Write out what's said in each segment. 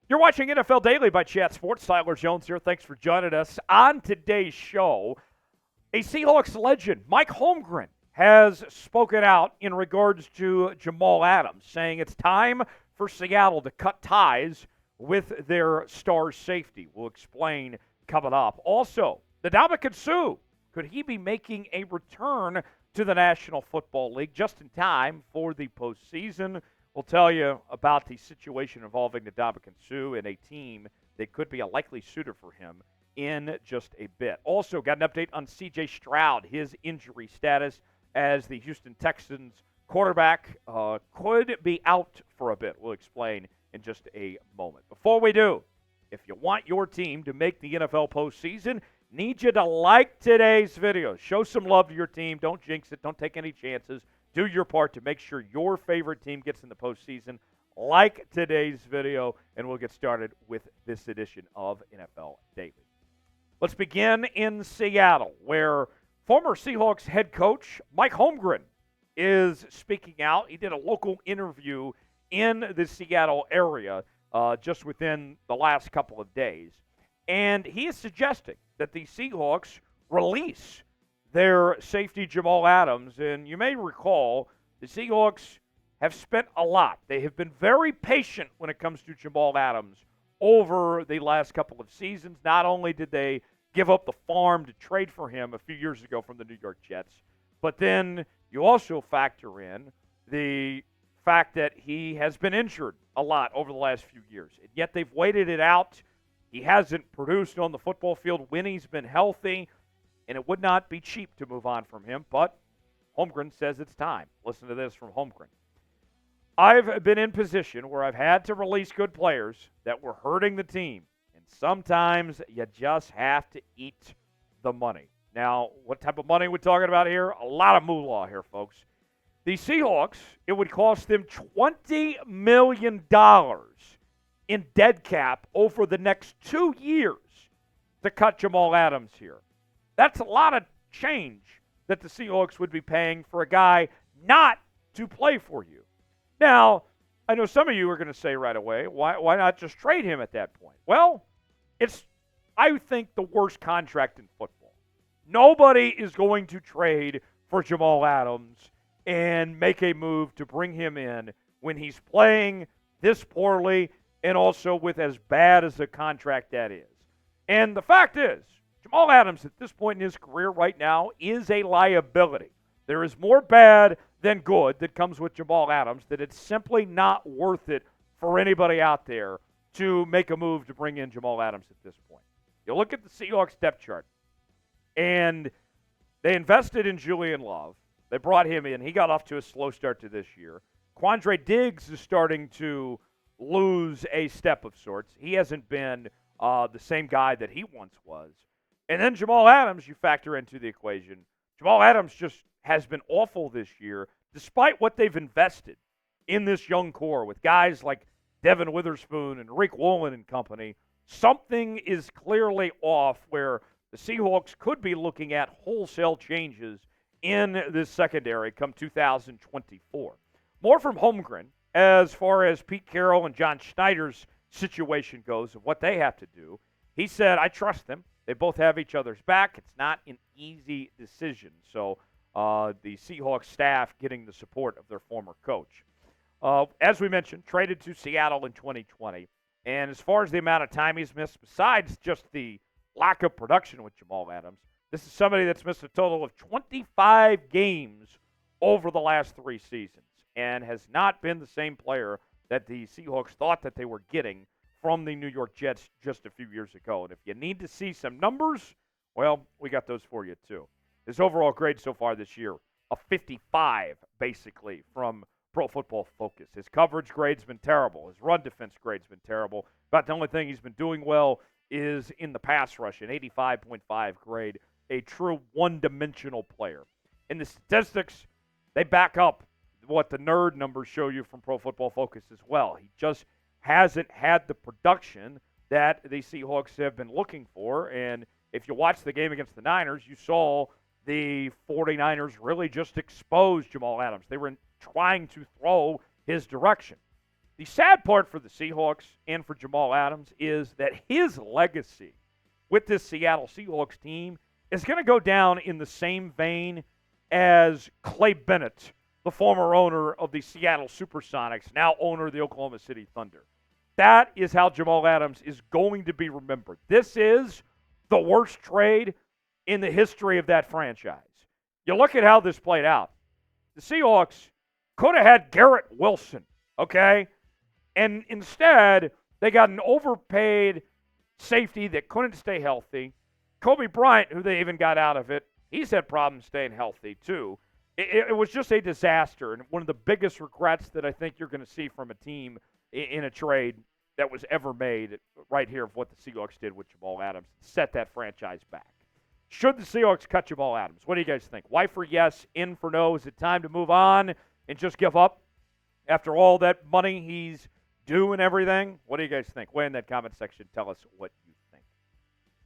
You're watching NFL Daily by Chat Sports. Tyler Jones here. Thanks for joining us. On today's show, a Seahawks legend, Mike Holmgren, has spoken out in regards to Jamal Adams, saying it's time for Seattle to cut ties with their star safety. We'll explain coming up. Also, Ndamukong Suh, could he be making a return to the National Football League just in time for the postseason? We'll tell you about the situation involving Ndamukong Suh and a team that could be a likely suitor for him in just a bit. Also, got an update on C.J. Stroud, his injury status as the Houston Texans quarterback could be out for a bit. We'll explain in just a moment. Before we do, if you want your team to make the NFL postseason, need you to like today's video. Show some love to your team. Don't jinx it. Don't take any chances. Do your part to make sure your favorite team gets in the postseason. Like today's video, and we'll get started with this edition of NFL Daily. Let's begin in Seattle, where former Seahawks head coach Mike Holmgren is speaking out. He did a local interview in the Seattle area just within the last couple of days, and he is suggesting that the Seahawks release their safety Jamal Adams. And you may recall the Seahawks have spent a lot. They have been very patient when it comes to Jamal Adams over the last couple of seasons. Not only did they give up the farm to trade for him a few years ago from the New York Jets, but then you also factor in the fact that he has been injured a lot over the last few years. And yet they've waited it out. He hasn't produced on the football field when he's been healthy. And it would not be cheap to move on from him, but Holmgren says it's time. Listen to this from Holmgren. I've been in position where I've had to release good players that were hurting the team, and sometimes you just have to eat the money. Now, what type of money are we talking about here? A lot of moolah here, folks. The Seahawks, it would cost them $20 million in dead cap over the next 2 years to cut Jamal Adams here. That's a lot of change that the Seahawks would be paying for a guy not to play for you. Now, I know some of you are going to say right away, why not just trade him at that point? Well, it's, I think, the worst contract in football. Nobody is going to trade for Jamal Adams and make a move to bring him in when he's playing this poorly and also with as bad as a contract that is. And the fact is, Jamal Adams at this point in his career right now is a liability. There is more bad than good that comes with Jamal Adams, that it's simply not worth it for anybody out there to make a move to bring in Jamal Adams at this point. You look at the Seahawks depth chart, and they invested in Julian Love. They brought him in. He got off to a slow start to this year. Quandre Diggs is starting to lose a step of sorts. He hasn't been the same guy that he once was. And then Jamal Adams, you factor into the equation. Jamal Adams just has been awful this year, despite what they've invested in this young core with guys like Devin Witherspoon and Rick Woolen and company. Something is clearly off where the Seahawks could be looking at wholesale changes in this secondary come 2024. More from Holmgren as far as Pete Carroll and John Schneider's situation goes and what they have to do. He said, I trust them. They both have each other's back. It's not an easy decision. So the Seahawks staff getting the support of their former coach. As we mentioned, traded to Seattle in 2020. And as far as the amount of time he's missed, besides just the lack of production with Jamal Adams, this is somebody that's missed a total of 25 games over the last 3 seasons and has not been the same player that the Seahawks thought that they were getting from the New York Jets just a few years ago. And if you need to see some numbers, well, we got those for you too. His overall grade so far this year, a 55, basically, from Pro Football Focus. His coverage grade's been terrible. His run defense grade's been terrible. About the only thing he's been doing well is in the pass rush, an 85.5 grade, a true one-dimensional player. And the statistics, they back up what the nerd numbers show you from Pro Football Focus as well. He just hasn't had the production that the Seahawks have been looking for. And if you watch the game against the Niners, you saw the 49ers really just expose Jamal Adams. They were trying to throw his direction. The sad part for the Seahawks and for Jamal Adams is that his legacy with this Seattle Seahawks team is going to go down in the same vein as Clay Bennett, the former owner of the Seattle Supersonics, now owner of the Oklahoma City Thunder. That is how Jamal Adams is going to be remembered. This is the worst trade in the history of that franchise. You look at how this played out. The Seahawks could have had Garrett Wilson, okay? And instead, they got an overpaid safety that couldn't stay healthy. Kobe Bryant, who they even got out of it, he's had problems staying healthy too. It was just a disaster, and one of the biggest regrets that I think you're going to see from a team in a trade that was ever made right here of what the Seahawks did with Jamal Adams, set that franchise back. Should the Seahawks cut Jamal Adams? What do you guys think? Y for yes, in for no. Is it time to move on and just give up after all that money he's due and everything? What do you guys think? Weigh in that comment section. Tell us what you think.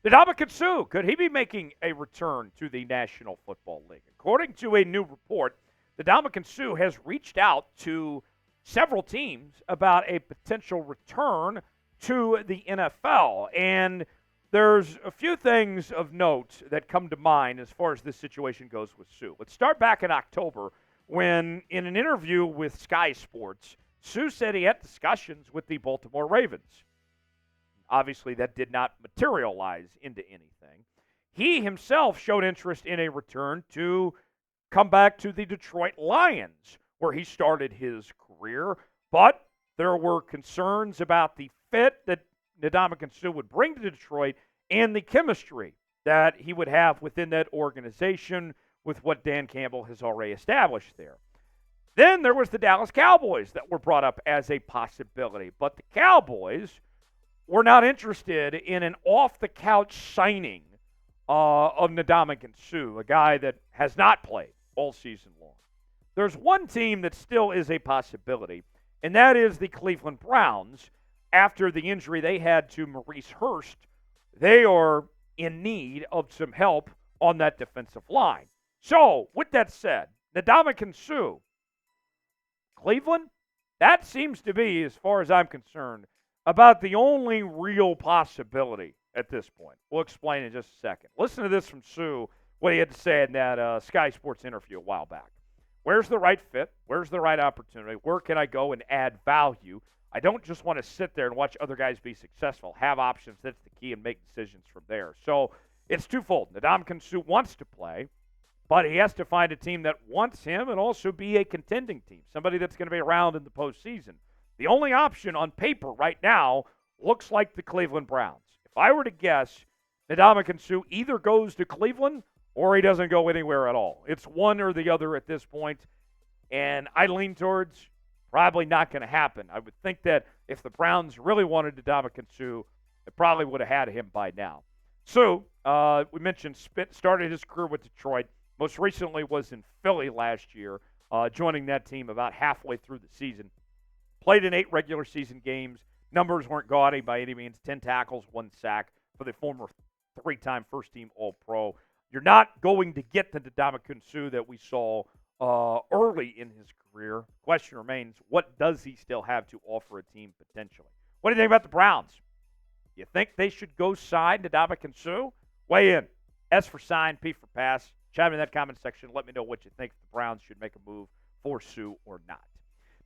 Ndamukong Suh, could he be making a return to the National Football League? According to a new report, Ndamukong Suh has reached out to several teams about a potential return to the NFL. And there's a few things of note that come to mind as far as this situation goes with Suh. Let's start back in October when, in an interview with Sky Sports, Suh said he had discussions with the Baltimore Ravens. Obviously, that did not materialize into anything. He himself showed interest in a return to come back to the Detroit Lions, where he started his career, but there were concerns about the fit that Ndamukong Suh would bring to Detroit and the chemistry that he would have within that organization with what Dan Campbell has already established there. Then there was the Dallas Cowboys that were brought up as a possibility, but the Cowboys were not interested in an off-the-couch signing of Ndamukong Suh, a guy that has not played all season long. There's one team that still is a possibility, and that is the Cleveland Browns. After the injury they had to Maurice Hurst, they are in need of some help on that defensive line. So, with that said, Ndamukong Suh, Cleveland, that seems to be, as far as I'm concerned, about the only real possibility at this point. We'll explain in just a second. Listen to this from Suh, what he had to say in that Sky Sports interview a while back. Where's the right fit? Where's the right opportunity? Where can I go and add value? I don't just want to sit there and watch other guys be successful. Have options, that's the key, and make decisions from there. So it's twofold. Ndamukong Suh wants to play, but he has to find a team that wants him and also be a contending team, somebody that's going to be around in the postseason. The only option on paper right now looks like the Cleveland Browns. If I were to guess, Ndamukong Suh either goes to Cleveland or he doesn't go anywhere at all. It's one or the other at this point, and I lean towards probably not going to happen. I would think that if the Browns really wanted Ndamukong Suh, they probably would have had him by now. Suh, we mentioned, started his career with Detroit. Most recently was in Philly last year, joining that team about halfway through the season. Played in 8 regular season games. Numbers weren't gaudy by any means. 10 tackles, 1 sack for the former 3-time first-team All-Pro. You're not going to get the Ndamukong Suh that we saw early in his career. Question remains, what does he still have to offer a team potentially? What do you think about the Browns? You think they should go sign Ndamukong Suh? Weigh in. S for sign, P for pass. Chime in that comment section. Let me know what you think the Browns should make a move for Suh or not.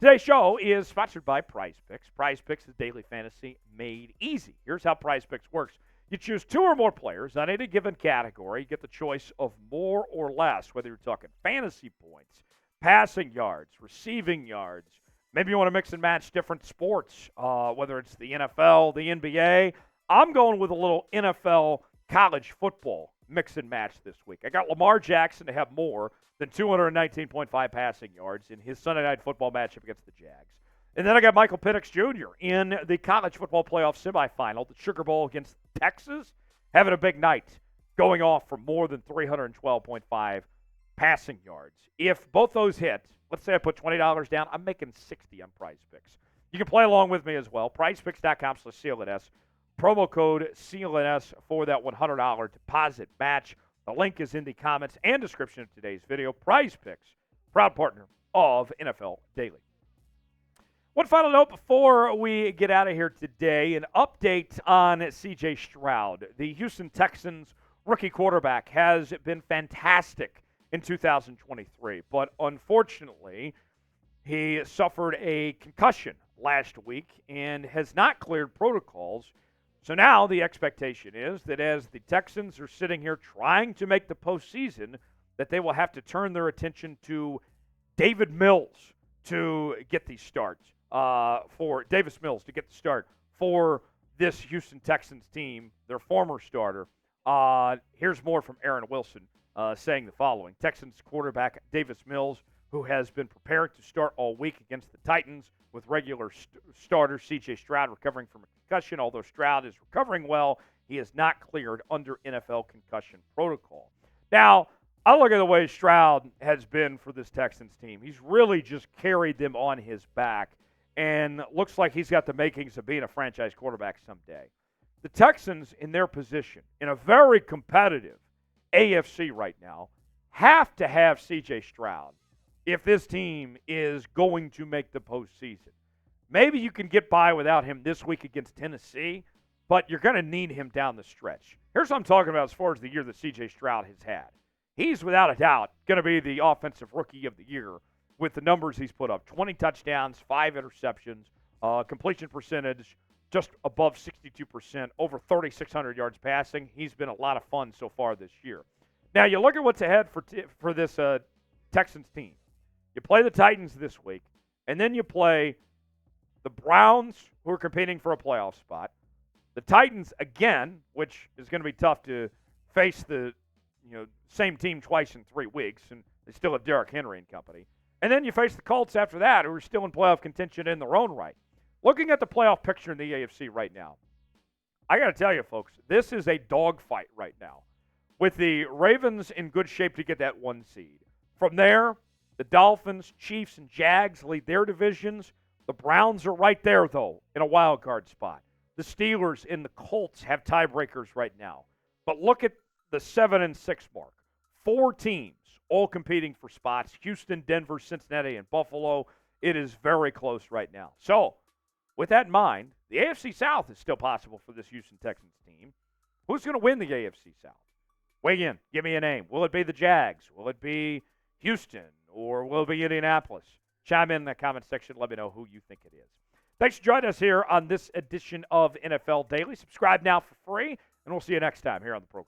Today's show is sponsored by Prize Picks. Prize Picks is daily fantasy made easy. Here's how Prize Picks works. You choose 2 or more players on any given category. You get the choice of more or less, whether you're talking fantasy points, passing yards, receiving yards. Maybe you want to mix and match different sports, whether it's the NFL, the NBA. I'm going with a little NFL college football mix and match this week. I got Lamar Jackson to have more than 219.5 passing yards in his Sunday Night Football matchup against the Jags. And then I got Michael Penix Jr. in the college football playoff semifinal, the Sugar Bowl against Texas, having a big night, going off for more than 312.5 passing yards. If both those hit, let's say I put $20 down, I'm making $60 on Prize Picks. You can play along with me as well. PrizePicks.com/CLNS. Promo code CLNS for that $100 deposit match. The link is in the comments and description of today's video. Prize Picks, proud partner of NFL Daily. One final note before we get out of here today, an update on C.J. Stroud. The Houston Texans rookie quarterback has been fantastic in 2023, but unfortunately, he suffered a concussion last week and has not cleared protocols. So now the expectation is that as the Texans are sitting here trying to make the postseason, that they will have to turn their attention to David Mills to get the start for Davis Mills to get the start for this Houston Texans team, their former starter. Here's more from Aaron Wilson saying the following. Texans quarterback Davis Mills, who has been preparing to start all week against the Titans with regular starter C.J. Stroud recovering from a concussion. Although Stroud is recovering well, he is not cleared under NFL concussion protocol. Now, I look at the way Stroud has been for this Texans team. He's really just carried them on his back and looks like he's got the makings of being a franchise quarterback someday. The Texans, in their position, in a very competitive AFC right now, have to have C.J. Stroud if this team is going to make the postseason. Maybe you can get by without him this week against Tennessee, but you're going to need him down the stretch. Here's what I'm talking about as far as the year that C.J. Stroud has had. He's, without a doubt, going to be the offensive rookie of the year with the numbers he's put up. 20 touchdowns, 5 interceptions, completion percentage just above 62%, over 3,600 yards passing. He's been a lot of fun so far this year. Now, you look at what's ahead for this Texans team. You play the Titans this week, and then you play the Browns, who are competing for a playoff spot. The Titans again, which is going to be tough to face the same team twice in 3 weeks, and they still have Derrick Henry and company. And then you face the Colts after that, who are still in playoff contention in their own right. Looking at the playoff picture in the AFC right now, I got to tell you, folks, this is a dogfight right now, with the Ravens in good shape to get that 1 seed. From there, the Dolphins, Chiefs, and Jags lead their divisions. The Browns are right there, though, in a wild card spot. The Steelers and the Colts have tiebreakers right now. But look at the 7-6 mark. 4 teams all competing for spots. Houston, Denver, Cincinnati, and Buffalo. It is very close right now. So, with that in mind, the AFC South is still possible for this Houston Texans team. Who's going to win the AFC South? Weigh in. Give me a name. Will it be the Jags? Will it be Houston? Or will it be Indianapolis? Chime in the comment section. Let me know who you think it is. Thanks for joining us here on this edition of NFL Daily. Subscribe now for free, and we'll see you next time here on the program.